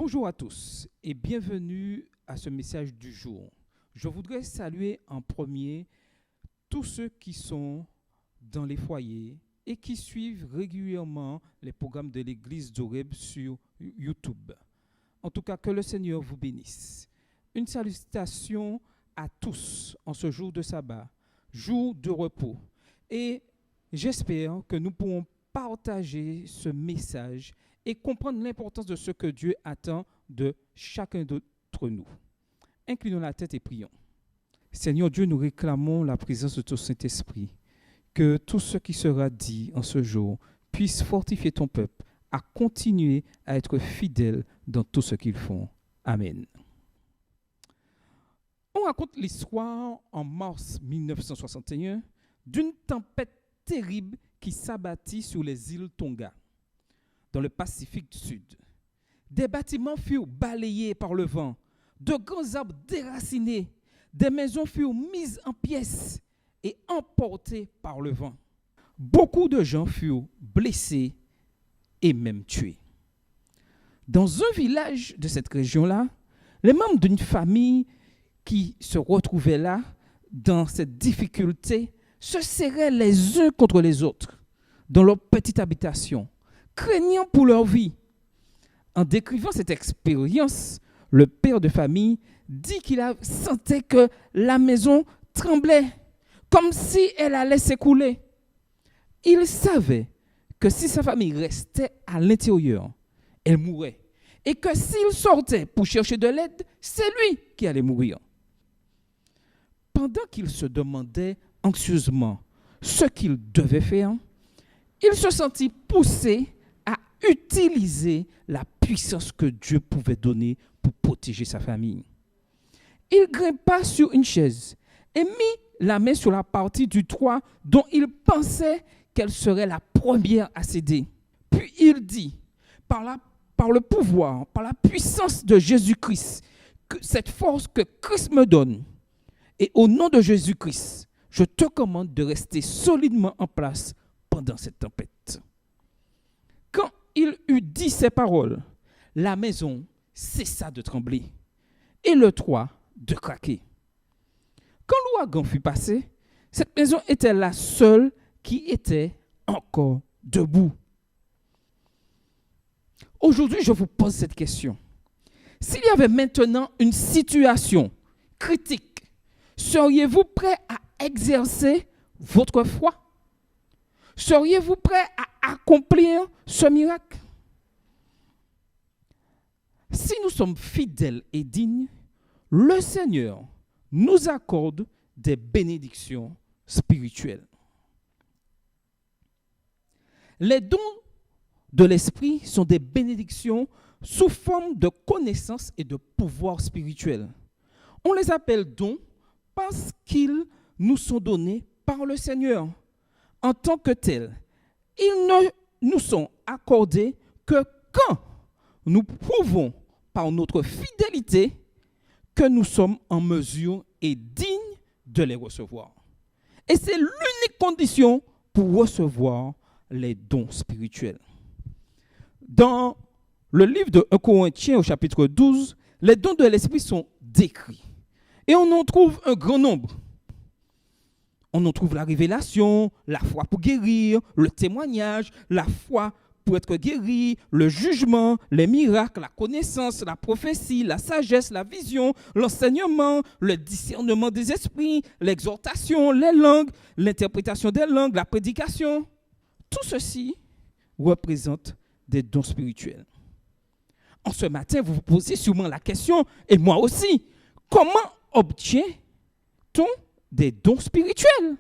Bonjour à tous et bienvenue à ce message du jour. Je voudrais saluer en premier tous ceux qui sont dans les foyers et qui suivent régulièrement les programmes de l'église d'Oreb sur YouTube. En tout cas, que le Seigneur vous bénisse. Une salutation à tous en ce jour de sabbat, jour de repos. Et j'espère que nous pourrons partager ce message et comprendre l'importance de ce que Dieu attend de chacun d'entre nous. Inclinons la tête et prions. Seigneur Dieu, nous réclamons la présence de ton Saint-Esprit. Que tout ce qui sera dit en ce jour puisse fortifier ton peuple à continuer à être fidèle dans tout ce qu'ils font. Amen. On raconte l'histoire en mars 1961 d'une tempête terrible qui s'abattit sur les îles Tonga, dans le Pacifique Sud. Des bâtiments furent balayés par le vent, de grands arbres déracinés, des maisons furent mises en pièces et emportées par le vent. Beaucoup de gens furent blessés et même tués. Dans un village de cette région-là, les membres d'une famille qui se retrouvaient là, dans cette difficulté, se serraient les uns contre les autres dans leur petite habitation, craignant pour leur vie. En décrivant cette expérience, le père de famille dit qu'il sentait que la maison tremblait, comme si elle allait s'écrouler. Il savait que si sa famille restait à l'intérieur, elle mourrait. Et que s'il sortait pour chercher de l'aide, c'est lui qui allait mourir. Pendant qu'il se demandait anxieusement ce qu'il devait faire, il se sentit poussé à utiliser la puissance que Dieu pouvait donner pour protéger sa famille. Il grimpa sur une chaise et mit la main sur la partie du toit dont il pensait qu'elle serait la première à céder. Puis il dit, par le pouvoir, par la puissance de Jésus-Christ, que cette force que Christ me donne, et au nom de Jésus-Christ, je te commande de rester solidement en place pendant cette tempête. Quand il eut dit ces paroles, la maison cessa de trembler et le toit de craquer. Quand l'ouragan fut passé, cette maison était la seule qui était encore debout. Aujourd'hui, je vous pose cette question. S'il y avait maintenant une situation critique, seriez-vous prêt à exercer votre foi? Seriez-vous prêt à accomplir ce miracle? Si nous sommes fidèles et dignes, le Seigneur nous accorde des bénédictions spirituelles. Les dons de l'Esprit sont des bénédictions sous forme de connaissances et de pouvoir spirituel. On les appelle dons parce qu'ils nous sont donnés par le Seigneur. En tant que tels, ils ne nous sont accordés que quand nous prouvons par notre fidélité que nous sommes en mesure et dignes de les recevoir. Et c'est l'unique condition pour recevoir les dons spirituels. Dans le livre de 1 Corinthiens au chapitre 12, les dons de l'Esprit sont décrits. Et on en trouve un grand nombre. On en trouve la révélation, la foi pour guérir, le témoignage, la foi pour être guéri, le jugement, les miracles, la connaissance, la prophétie, la sagesse, la vision, l'enseignement, le discernement des esprits, l'exhortation, les langues, l'interprétation des langues, la prédication. Tout ceci représente des dons spirituels. En ce matin, vous vous posez sûrement la question, et moi aussi, comment obtient-on des dons spirituels?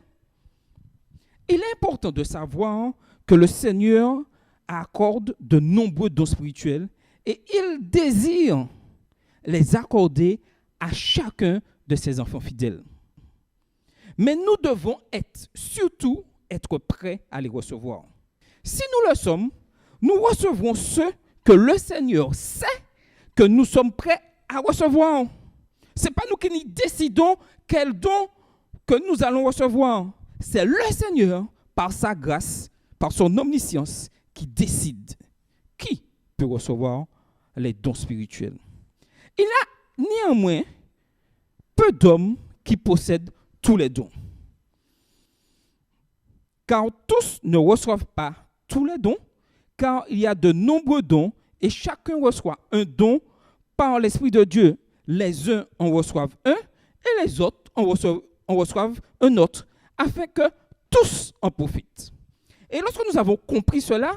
Il est important de savoir que le Seigneur accorde de nombreux dons spirituels et il désire les accorder à chacun de ses enfants fidèles. Mais nous devons surtout être prêts à les recevoir. Si nous le sommes, nous recevrons ceux que le Seigneur sait que nous sommes prêts à recevoir. Ce n'est pas nous qui décidons quel don que nous allons recevoir. C'est le Seigneur, par sa grâce, par son omniscience, qui décide qui peut recevoir les dons spirituels. Il y a néanmoins peu d'hommes qui possèdent tous les dons. Car tous ne reçoivent pas tous les dons, car il y a de nombreux dons et chacun reçoit un don par l'Esprit de Dieu. Les uns en reçoivent un et les autres en reçoivent un autre, afin que tous en profitent. Et lorsque nous avons compris cela,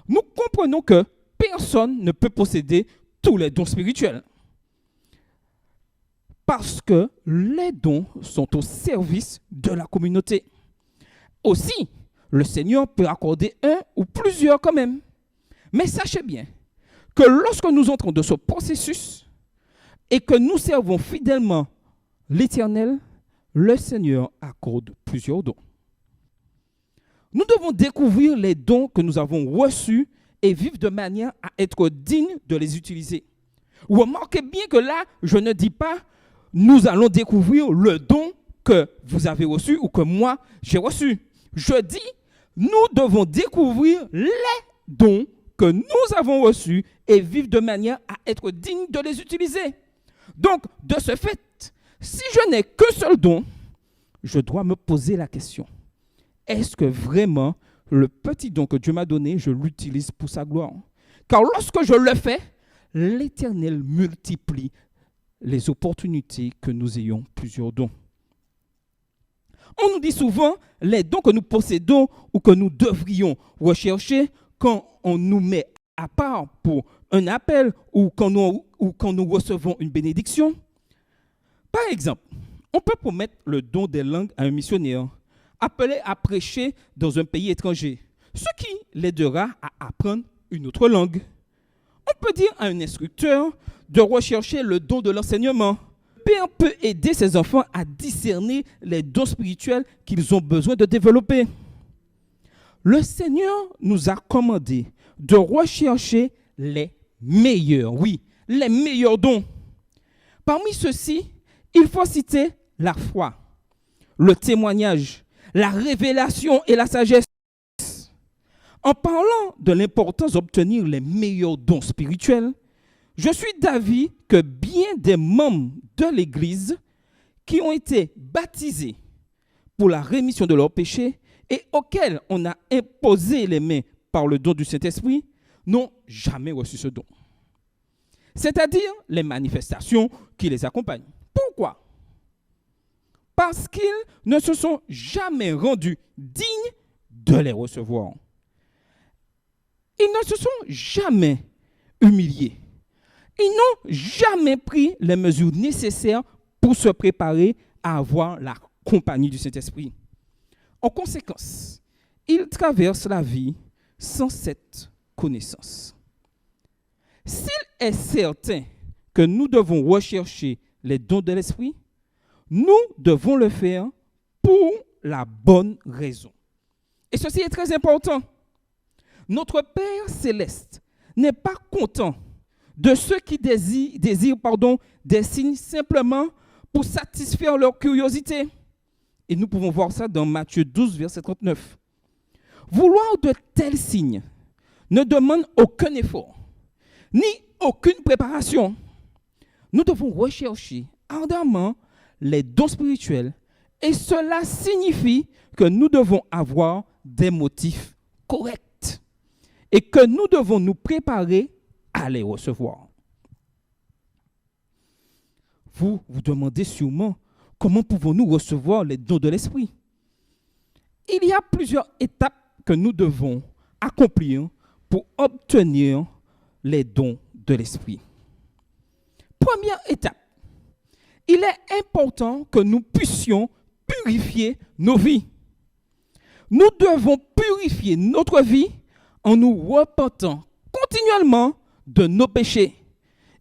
nous comprenons que personne ne peut posséder tous les dons spirituels. Parce que les dons sont au service de la communauté. Aussi, le Seigneur peut accorder un ou plusieurs quand même. Mais sachez bien que lorsque nous entrons dans ce processus et que nous servons fidèlement l'Éternel, le Seigneur accorde plusieurs dons. Nous devons découvrir les dons que nous avons reçus et vivre de manière à être dignes de les utiliser. Remarquez bien que là, je ne dis pas nous allons découvrir le don que vous avez reçu ou que moi j'ai reçu. Je dis nous devons découvrir les dons que nous avons reçus et vivre de manière à être dignes de les utiliser. Donc, de ce fait, si je n'ai qu'un seul don, je dois me poser la question. Est-ce que vraiment le petit don que Dieu m'a donné, je l'utilise pour sa gloire? Car lorsque je le fais, l'Éternel multiplie les opportunités que nous ayons plusieurs dons. On nous dit souvent les dons que nous possédons ou que nous devrions rechercher quand on nous met à part pour un appel ou quand nous recevons une bénédiction. Par exemple, on peut promettre le don des langues à un missionnaire appelé à prêcher dans un pays étranger, ce qui l'aidera à apprendre une autre langue. On peut dire à un instructeur de rechercher le don de l'enseignement. Le Père peut aider ses enfants à discerner les dons spirituels qu'ils ont besoin de développer. Le Seigneur nous a commandé de rechercher les meilleurs, oui, les meilleurs dons. Parmi ceux-ci, il faut citer la foi, le témoignage, la révélation et la sagesse. En parlant de l'importance d'obtenir les meilleurs dons spirituels, je suis d'avis que bien des membres de l'Église qui ont été baptisés pour la rémission de leurs péchés et auxquels on a imposé les mains par le don du Saint-Esprit n'ont jamais reçu ce don. C'est-à-dire les manifestations qui les accompagnent. Pourquoi? Parce qu'ils ne se sont jamais rendus dignes de les recevoir. Ils ne se sont jamais humiliés. Ils n'ont jamais pris les mesures nécessaires pour se préparer à avoir la compagnie du Saint-Esprit. En conséquence, ils traversent la vie sans cette connaissance. S'il est certain que nous devons rechercher les dons de l'Esprit, nous devons le faire pour la bonne raison. Et ceci est très important. Notre Père céleste n'est pas content de ceux qui désirent des signes simplement pour satisfaire leur curiosité. Et nous pouvons voir ça dans Matthieu 12, verset 39. Vouloir de tels signes ne demande aucun effort, ni aucune préparation. Nous devons rechercher ardemment les dons spirituels et cela signifie que nous devons avoir des motifs corrects et que nous devons nous préparer à les recevoir. Vous vous demandez sûrement comment pouvons-nous recevoir les dons de l'Esprit? Il y a plusieurs étapes que nous devons accomplir pour obtenir les dons de l'Esprit. Première étape, il est important que nous puissions purifier nos vies. Nous devons purifier notre vie en nous repentant continuellement de nos péchés.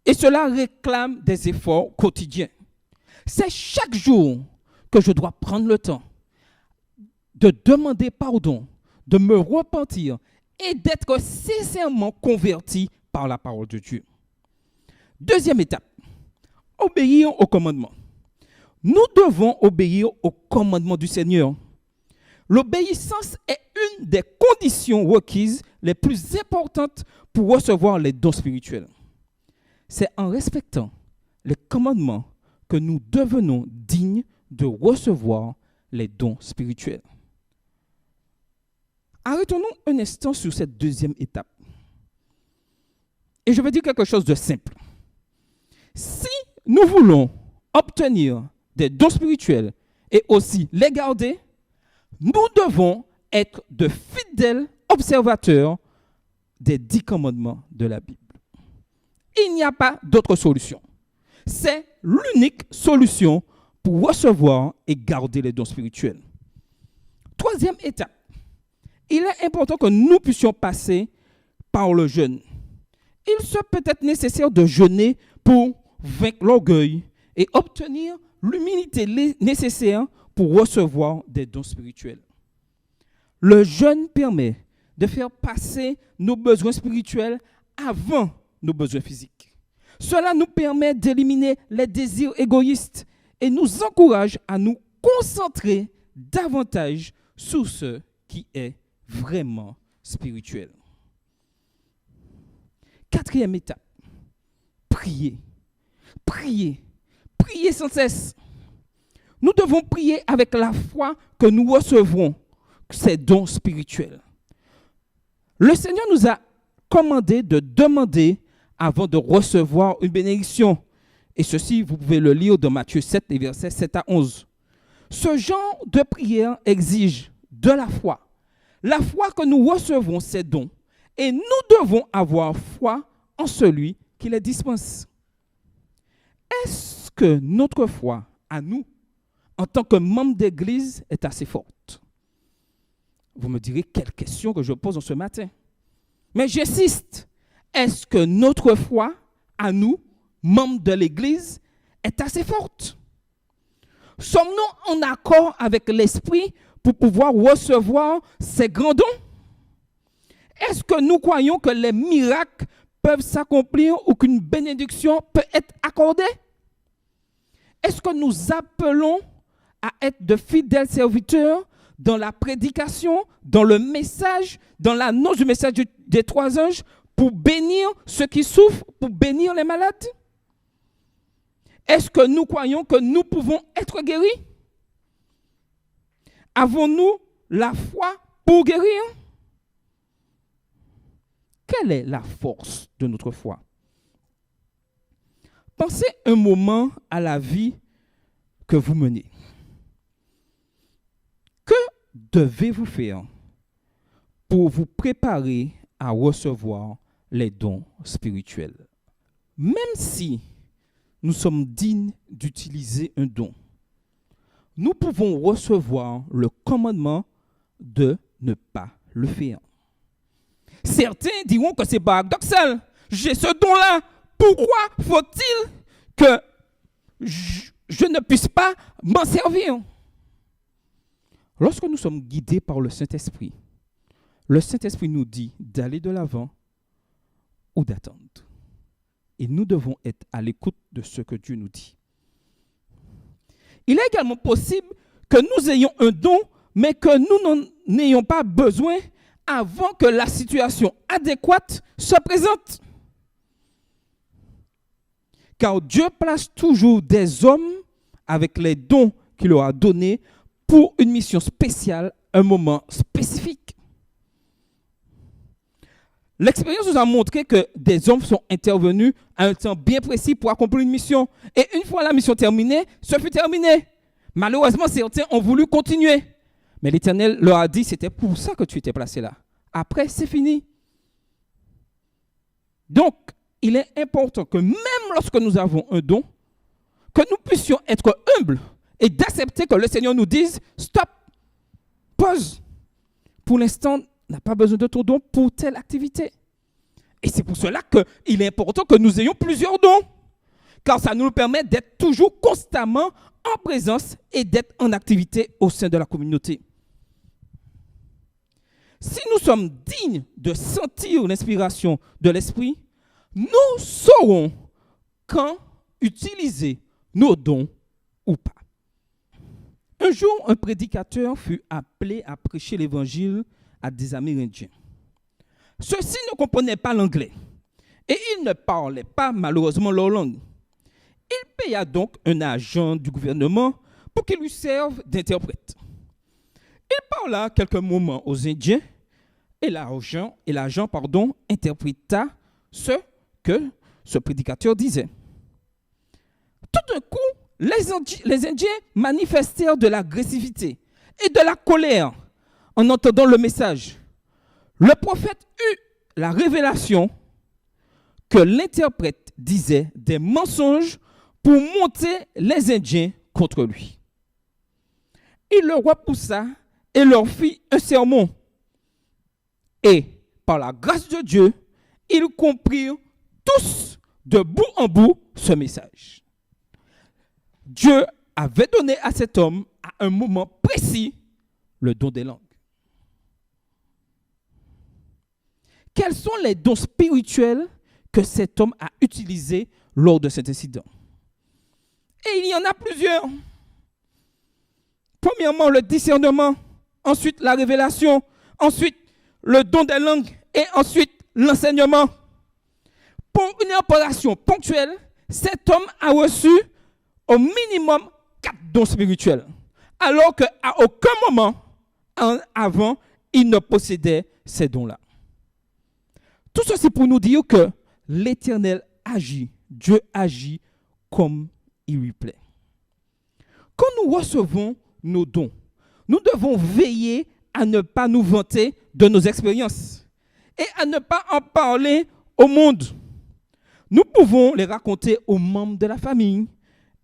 Et cela réclame des efforts quotidiens. C'est chaque jour que je dois prendre le temps de demander pardon, de me repentir et d'être sincèrement converti par la parole de Dieu. Deuxième étape, obéir au commandement. Nous devons obéir au commandement du Seigneur. L'obéissance est une des conditions requises les plus importantes pour recevoir les dons spirituels. c'est en respectant les commandements que nous devenons dignes de recevoir les dons spirituels. Arrêtons-nous un instant sur cette deuxième étape. Et je vais dire quelque chose de simple. Si nous voulons obtenir des dons spirituels et aussi les garder, nous devons être de fidèles observateurs des 10 commandements de la Bible. Il n'y a pas d'autre solution. C'est l'unique solution pour recevoir et garder les dons spirituels. Troisième étape. Il est important que nous puissions passer par le jeûne. Il serait peut-être nécessaire de jeûner pour vaincre l'orgueil et obtenir l'humilité nécessaire pour recevoir des dons spirituels. Le jeûne permet de faire passer nos besoins spirituels avant nos besoins physiques. Cela nous permet d'éliminer les désirs égoïstes et nous encourage à nous concentrer davantage sur ce qui est vraiment spirituel. Quatrième étape, prier. Prier. Prier sans cesse. Nous devons prier avec la foi que nous recevrons ces dons spirituels. Le Seigneur nous a commandé de demander avant de recevoir une bénédiction. Et ceci, vous pouvez le lire dans Matthieu 7, les versets 7 à 11. Ce genre de prière exige de la foi. La foi que nous recevons ces dons. Et nous devons avoir foi en celui qui les dispense. Est-ce que notre foi à nous, en tant que membre d'église, est assez forte? Vous me direz quelle question que je pose en ce matin. Mais j'insiste, est-ce que notre foi à nous, membres de l'église, est assez forte? Sommes-nous en accord avec l'Esprit pour pouvoir recevoir ces grands dons? Est-ce que nous croyons que les miracles peuvent s'accomplir ou qu'une bénédiction peut être accordée? Est-ce que nous appelons à être de fidèles serviteurs dans la prédication, dans le message, dans l'annonce du message des 3 anges pour bénir ceux qui souffrent, pour bénir les malades? Est-ce que nous croyons que nous pouvons être guéris? Avons-nous la foi pour guérir? Quelle est la force de notre foi? Pensez un moment à la vie que vous menez. Que devez-vous faire pour vous préparer à recevoir les dons spirituels? Même si nous sommes dignes d'utiliser un don, nous pouvons recevoir le commandement de ne pas le faire. Certains diront que c'est paradoxal. J'ai ce don-là. Pourquoi faut-il que je ne puisse pas m'en servir? Lorsque nous sommes guidés par le Saint-Esprit nous dit d'aller de l'avant ou d'attendre. Et nous devons être à l'écoute de ce que Dieu nous dit. Il est également possible que nous ayons un don, mais que nous n'en ayons pas besoin avant que la situation adéquate se présente. Car Dieu place toujours des hommes avec les dons qu'il leur a donnés pour une mission spéciale, un moment spécifique. L'expérience nous a montré que des hommes sont intervenus à un temps bien précis pour accomplir une mission. Et une fois la mission terminée, ce fut terminé. Malheureusement, certains ont voulu continuer. Mais l'Éternel leur a dit, c'était pour ça que tu étais placé là. Après, c'est fini. Donc, il est important que même lorsque nous avons un don, que nous puissions être humbles et d'accepter que le Seigneur nous dise, stop, pause. Pour l'instant, on n'a pas besoin de ton don pour telle activité. Et c'est pour cela qu'il est important que nous ayons plusieurs dons. Car ça nous permet d'être toujours constamment en présence et d'être en activité au sein de la communauté. Si nous sommes dignes de sentir l'inspiration de l'Esprit, nous saurons quand utiliser nos dons ou pas. Un jour, un prédicateur fut appelé à prêcher l'évangile à des Amérindiens. Ceux-ci ne comprenaient pas l'anglais et ils ne parlaient pas malheureusement leur langue. Il paya donc un agent du gouvernement pour qu'il lui serve d'interprète. Il parla quelques moments aux Indiens et l'agent interpréta ce que ce prédicateur disait. Tout d'un coup, les Indiens manifestèrent de l'agressivité et de la colère en entendant le message. Le prophète eut la révélation que l'interprète disait des mensonges pour monter les Indiens contre lui. Il le repoussa et leur fit un sermon. Et par la grâce de Dieu, ils comprirent tous de bout en bout ce message. Dieu avait donné à cet homme, à un moment précis, le don des langues. Quels sont les dons spirituels que cet homme a utilisés lors de cet incident? Et il y en a plusieurs. Premièrement, le discernement, ensuite la révélation, ensuite le don des langues et ensuite l'enseignement. Pour une opération ponctuelle, cet homme a reçu au minimum 4 dons spirituels, alors qu'à aucun moment avant, il ne possédait ces dons-là. Tout ceci pour nous dire que l'Éternel agit, Dieu agit comme il lui plaît. Quand nous recevons nos dons, nous devons veiller à ne pas nous vanter de nos expériences et à ne pas en parler au monde. Nous pouvons les raconter aux membres de la famille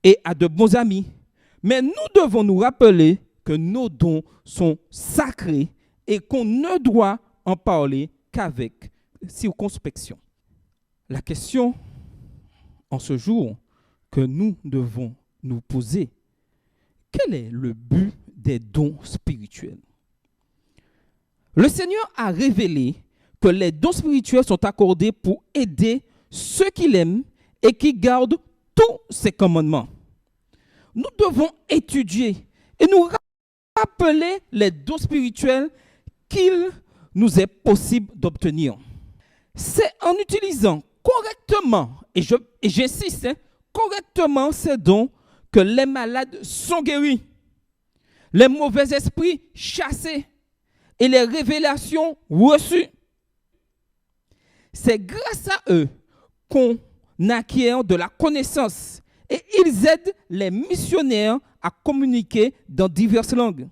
et à de bons amis, mais nous devons nous rappeler que nos dons sont sacrés et qu'on ne doit en parler qu'avec circonspection. La question en ce jour que nous devons nous poser, quel est le but des dons spirituels? Le Seigneur a révélé que les dons spirituels sont accordés pour aider ceux qu'il aime et qui gardent tous ses commandements. Nous devons étudier et nous rappeler les dons spirituels qu'il nous est possible d'obtenir. C'est en utilisant correctement, et j'insiste, correctement ces dons que les malades sont guéris, les mauvais esprits chassés et les révélations reçues. C'est grâce à eux qu'on acquiert de la connaissance et ils aident les missionnaires à communiquer dans diverses langues.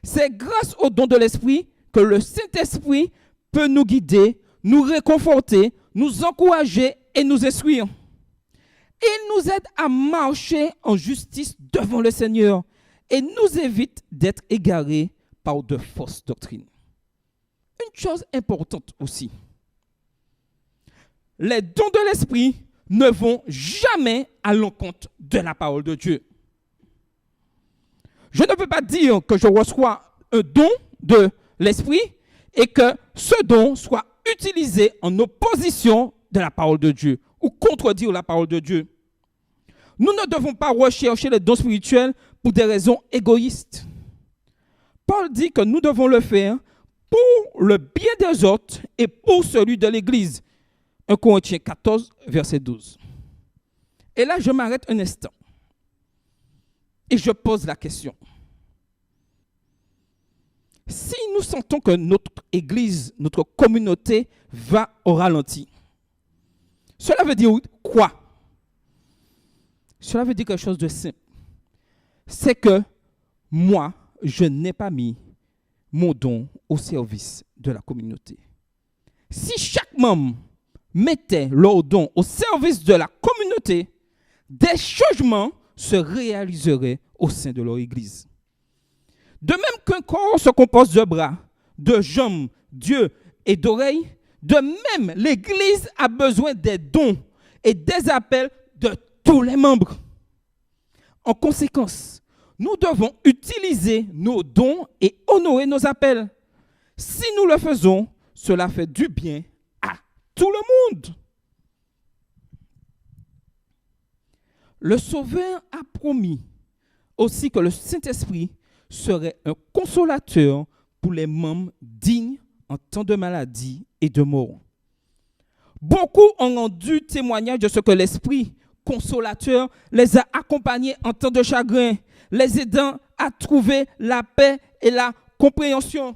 C'est grâce au don de l'Esprit que le Saint-Esprit peut nous guider, nous réconforter, nous encourager et nous instruire. Il nous aide à marcher en justice devant le Seigneur et nous évite d'être égarés par de fausses doctrines. Une chose importante aussi, les dons de l'Esprit ne vont jamais à l'encontre de la parole de Dieu. Je ne peux pas dire que je reçois un don de l'Esprit et que ce don soit utilisé en opposition de la parole de Dieu ou contredire la parole de Dieu. Nous ne devons pas rechercher les dons spirituels pour des raisons égoïstes. Paul dit que nous devons le faire pour le bien des autres et pour celui de l'Église. 1 Corinthiens 14, verset 12. Et là, je m'arrête un instant. Et je pose la question. Si nous sentons que notre Église, notre communauté va au ralenti, cela veut dire quoi? Cela veut dire quelque chose de simple. C'est que moi, je n'ai pas mis mon don au service de la communauté. Si chaque membre mettait leur don au service de la communauté, des changements se réaliseraient au sein de leur Église. De même qu'un corps se compose de bras, de jambes, d'yeux et d'oreilles, de même l'Église a besoin des dons et des appels de tous les membres. En conséquence, nous devons utiliser nos dons et honorer nos appels. Si nous le faisons, cela fait du bien à tout le monde. Le Sauveur a promis aussi que le Saint-Esprit serait un consolateur pour les membres dignes en temps de maladie et de mort. Beaucoup ont rendu témoignage de ce que l'Esprit consolateur les a accompagnés en temps de chagrin, les aidant à trouver la paix et la compréhension.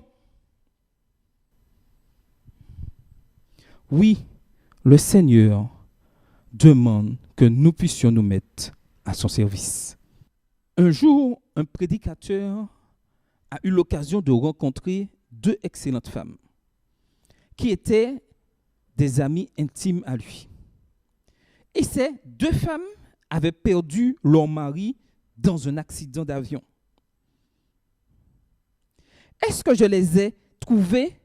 Oui, le Seigneur demande que nous puissions nous mettre à son service. Un jour, un prédicateur a eu l'occasion de rencontrer deux excellentes femmes qui étaient des amies intimes à lui. Et ces deux femmes avaient perdu leur mari dans un accident d'avion. Est-ce que je les ai trouvées?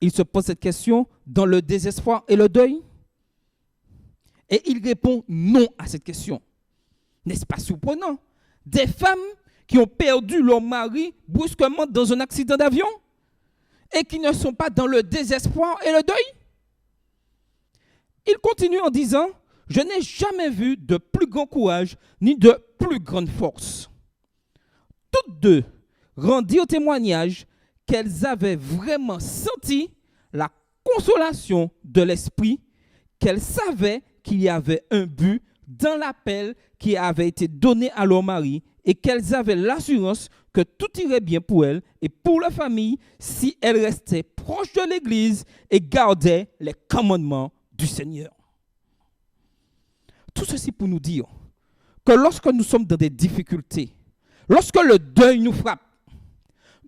Il se pose cette question dans le désespoir et le deuil. Et il répond non à cette question. N'est-ce pas surprenant? Des femmes qui ont perdu leur mari brusquement dans un accident d'avion et qui ne sont pas dans le désespoir et le deuil. Il continue en disant, je n'ai jamais vu de plus grand courage ni de plus grande force. Toutes deux rendirent témoignage qu'elles avaient vraiment senti la consolation de l'esprit, qu'elles savaient qu'il y avait un but dans l'appel qui avait été donné à leur mari et qu'elles avaient l'assurance que tout irait bien pour elles et pour leur famille si elles restaient proches de l'Église et gardaient les commandements du Seigneur. Tout ceci pour nous dire que lorsque nous sommes dans des difficultés, lorsque le deuil nous frappe,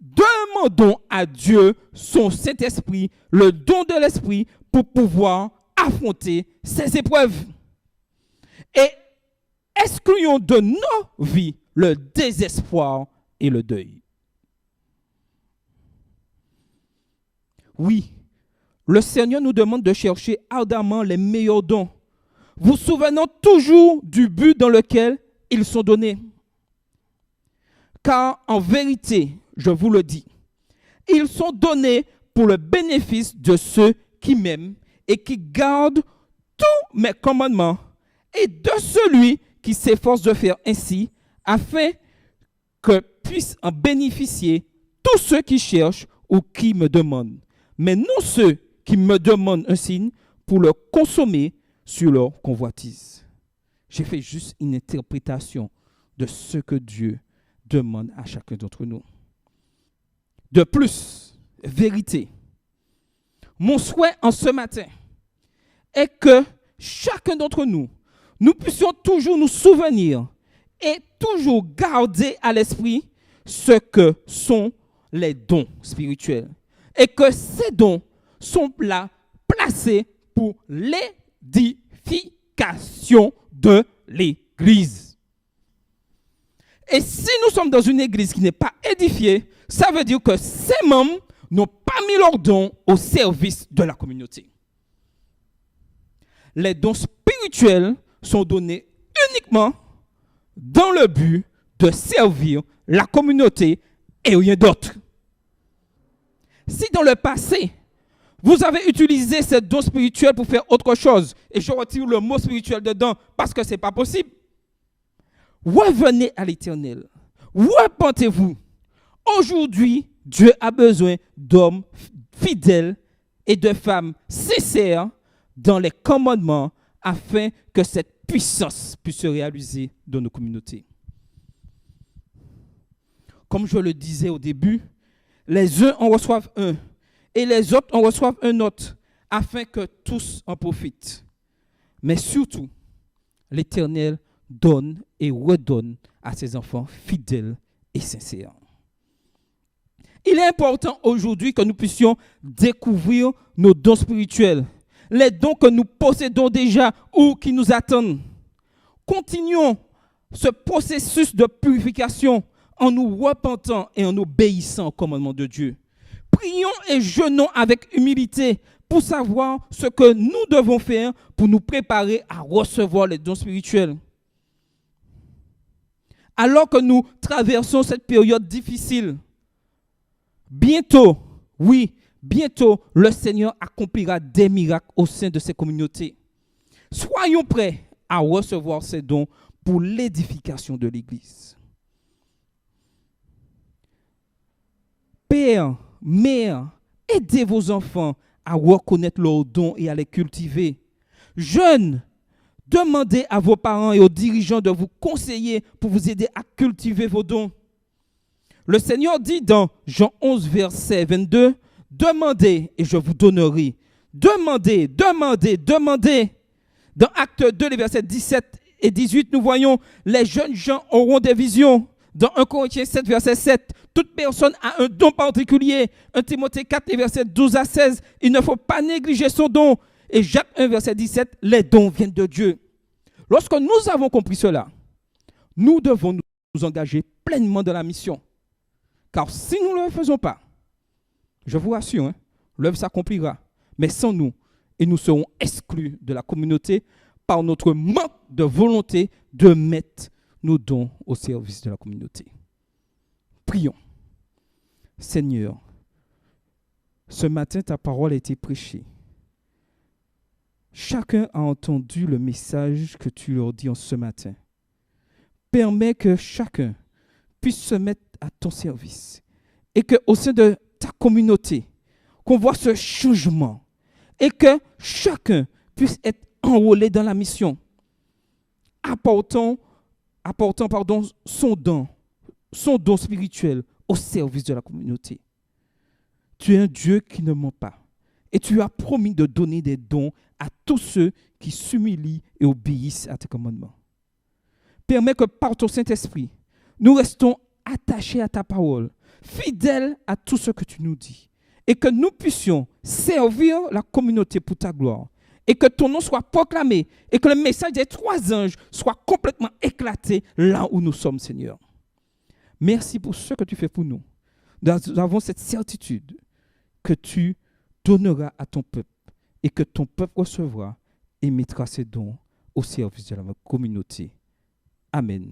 demandons à Dieu son Saint-Esprit, le don de l'Esprit pour pouvoir affronter ces épreuves. Et excluons de nos vies le désespoir et le deuil. Oui, le Seigneur nous demande de chercher ardemment les meilleurs dons, vous souvenant toujours du but dans lequel ils sont donnés. Car en vérité, je vous le dis, ils sont donnés pour le bénéfice de ceux qui m'aiment et qui gardent tous mes commandements et de celui qui s'efforce de faire ainsi, afin que puissent en bénéficier tous ceux qui cherchent ou qui me demandent, mais non ceux qui me demandent un signe pour le consommer sur leur convoitise. J'ai fait juste une interprétation de ce que Dieu demande à chacun d'entre nous. De plus, vérité, mon souhait en ce matin est que chacun d'entre nous, nous puissions toujours nous souvenir et toujours garder à l'esprit ce que sont les dons spirituels. Et que ces dons sont là, placés pour l'édification de l'Église. Et si nous sommes dans une Église qui n'est pas édifiée, ça veut dire que ces membres n'ont pas mis leurs dons au service de la communauté. Les dons spirituels sont donnés uniquement dans le but de servir la communauté et rien d'autre. Si dans le passé, vous avez utilisé ces dons spirituels pour faire autre chose, et je retire le mot spirituel dedans parce que ce n'est pas possible, revenez à l'Éternel. Repentez-vous. Aujourd'hui, Dieu a besoin d'hommes fidèles et de femmes sincères dans les commandements afin que cette puissance puisse se réaliser dans nos communautés. Comme je le disais au début, les uns en reçoivent un et les autres en reçoivent un autre afin que tous en profitent. Mais surtout, l'Éternel donne et redonne à ses enfants fidèles et sincères. Il est important aujourd'hui que nous puissions découvrir nos dons spirituels, les dons que nous possédons déjà ou qui nous attendent. Continuons ce processus de purification en nous repentant et en obéissant au commandement de Dieu. Prions et jeûnons avec humilité pour savoir ce que nous devons faire pour nous préparer à recevoir les dons spirituels. Alors que nous traversons cette période difficile, bientôt, le Seigneur accomplira des miracles au sein de ces communautés. Soyons prêts à recevoir ces dons pour l'édification de l'Église. Père, mère, aidez vos enfants à reconnaître leurs dons et à les cultiver. Jeunes, demandez à vos parents et aux dirigeants de vous conseiller pour vous aider à cultiver vos dons. Le Seigneur dit dans Jean 11, verset 22, « Demandez et je vous donnerai. Demandez, demandez, demandez. » Dans Acte 2, les versets 17 et 18, nous voyons « Les jeunes gens auront des visions. » Dans 1 Corinthiens 7, verset 7, « Toute personne a un don particulier. » 1 Timothée 4, les versets 12 à 16, « Il ne faut pas négliger son don. » Et Jacques 1, verset 17, « Les dons viennent de Dieu. » Lorsque nous avons compris cela, nous devons nous engager pleinement dans la mission. Car si nous ne le faisons pas, je vous rassure, l'œuvre s'accomplira. Mais sans nous, et nous serons exclus de la communauté par notre manque de volonté de mettre nos dons au service de la communauté. Prions. Seigneur, ce matin, ta parole a été prêchée. Chacun a entendu le message que tu leur dis en ce matin. Permets que chacun puisse se mettre à ton service et qu'au sein de ta communauté, qu'on voit ce changement et que chacun puisse être enrôlé dans la mission, apportant son don spirituel au service de la communauté. Tu es un Dieu qui ne ment pas et tu as promis de donner des dons à tous ceux qui s'humilient et obéissent à tes commandements. Permets que par ton Saint-Esprit, nous restons attachés à ta parole, fidèles à tout ce que tu nous dis, et que nous puissions servir la communauté pour ta gloire, et que ton nom soit proclamé, et que le message des 3 anges soit complètement éclaté là où nous sommes, Seigneur. Merci pour ce que tu fais pour nous. Nous avons cette certitude que tu donneras à ton peuple, et que ton peuple recevra et mettra ses dons au service de la communauté. Amen.